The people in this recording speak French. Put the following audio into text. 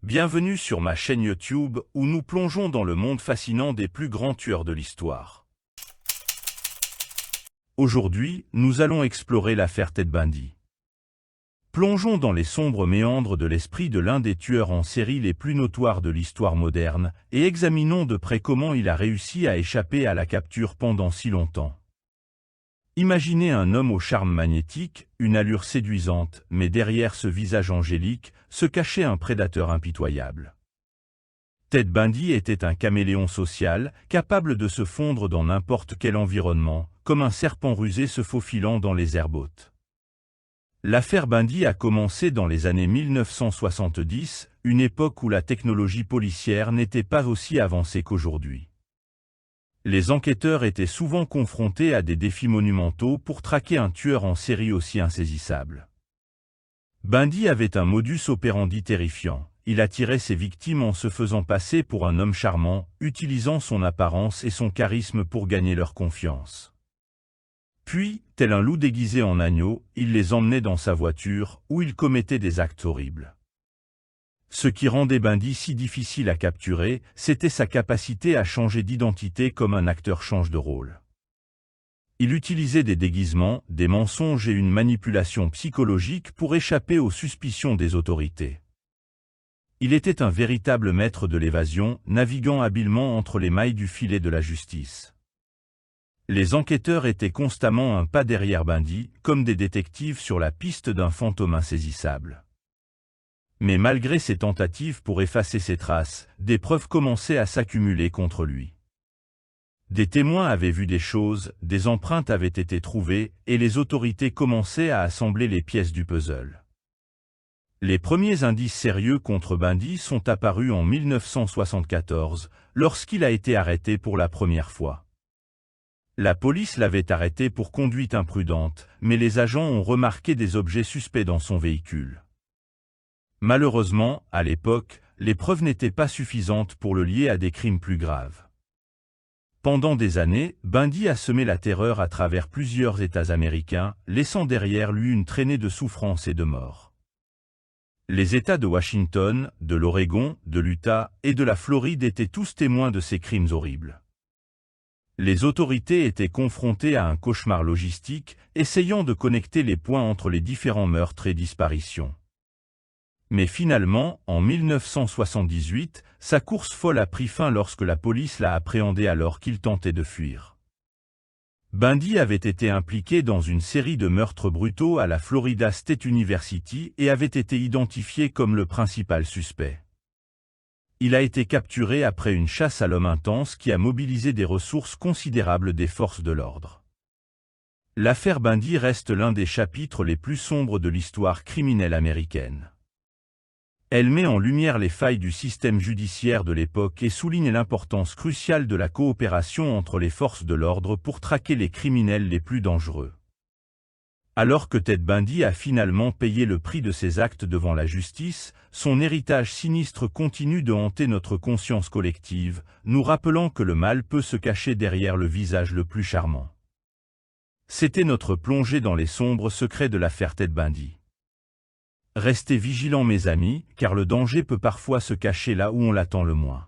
Bienvenue sur ma chaîne YouTube où nous plongeons dans le monde fascinant des plus grands tueurs de l'histoire. Aujourd'hui, nous allons explorer l'affaire Ted Bundy. Plongeons dans les sombres méandres de l'esprit de l'un des tueurs en série les plus notoires de l'histoire moderne et examinons de près comment il a réussi à échapper à la capture pendant si longtemps. Imaginez un homme au charme magnétique, une allure séduisante, mais derrière ce visage angélique, se cachait un prédateur impitoyable. Ted Bundy était un caméléon social, capable de se fondre dans n'importe quel environnement, comme un serpent rusé se faufilant dans les herbes hautes. L'affaire Bundy a commencé dans les années 1970, une époque où la technologie policière n'était pas aussi avancée qu'aujourd'hui. Les enquêteurs étaient souvent confrontés à des défis monumentaux pour traquer un tueur en série aussi insaisissable. Bundy avait un modus operandi terrifiant. Il attirait ses victimes en se faisant passer pour un homme charmant, utilisant son apparence et son charisme pour gagner leur confiance. Puis, tel un loup déguisé en agneau, il les emmenait dans sa voiture, où il commettait des actes horribles. Ce qui rendait Bundy si difficile à capturer, c'était sa capacité à changer d'identité comme un acteur change de rôle. Il utilisait des déguisements, des mensonges et une manipulation psychologique pour échapper aux suspicions des autorités. Il était un véritable maître de l'évasion, naviguant habilement entre les mailles du filet de la justice. Les enquêteurs étaient constamment un pas derrière Bundy, comme des détectives sur la piste d'un fantôme insaisissable. Mais malgré ses tentatives pour effacer ses traces, des preuves commençaient à s'accumuler contre lui. Des témoins avaient vu des choses, des empreintes avaient été trouvées, et les autorités commençaient à assembler les pièces du puzzle. Les premiers indices sérieux contre Bundy sont apparus en 1974, lorsqu'il a été arrêté pour la première fois. La police l'avait arrêté pour conduite imprudente, mais les agents ont remarqué des objets suspects dans son véhicule. Malheureusement, à l'époque, les preuves n'étaient pas suffisantes pour le lier à des crimes plus graves. Pendant des années, Bundy a semé la terreur à travers plusieurs États américains, laissant derrière lui une traînée de souffrance et de mort. Les États de Washington, de l'Oregon, de l'Utah et de la Floride étaient tous témoins de ces crimes horribles. Les autorités étaient confrontées à un cauchemar logistique, essayant de connecter les points entre les différents meurtres et disparitions. Mais finalement, en 1978, sa course folle a pris fin lorsque la police l'a appréhendé alors qu'il tentait de fuir. Bundy avait été impliqué dans une série de meurtres brutaux à la Florida State University et avait été identifié comme le principal suspect. Il a été capturé après une chasse à l'homme intense qui a mobilisé des ressources considérables des forces de l'ordre. L'affaire Bundy reste l'un des chapitres les plus sombres de l'histoire criminelle américaine. Elle met en lumière les failles du système judiciaire de l'époque et souligne l'importance cruciale de la coopération entre les forces de l'ordre pour traquer les criminels les plus dangereux. Alors que Ted Bundy a finalement payé le prix de ses actes devant la justice, son héritage sinistre continue de hanter notre conscience collective, nous rappelant que le mal peut se cacher derrière le visage le plus charmant. C'était notre plongée dans les sombres secrets de l'affaire Ted Bundy. Restez vigilants mes amis, car le danger peut parfois se cacher là où on l'attend le moins.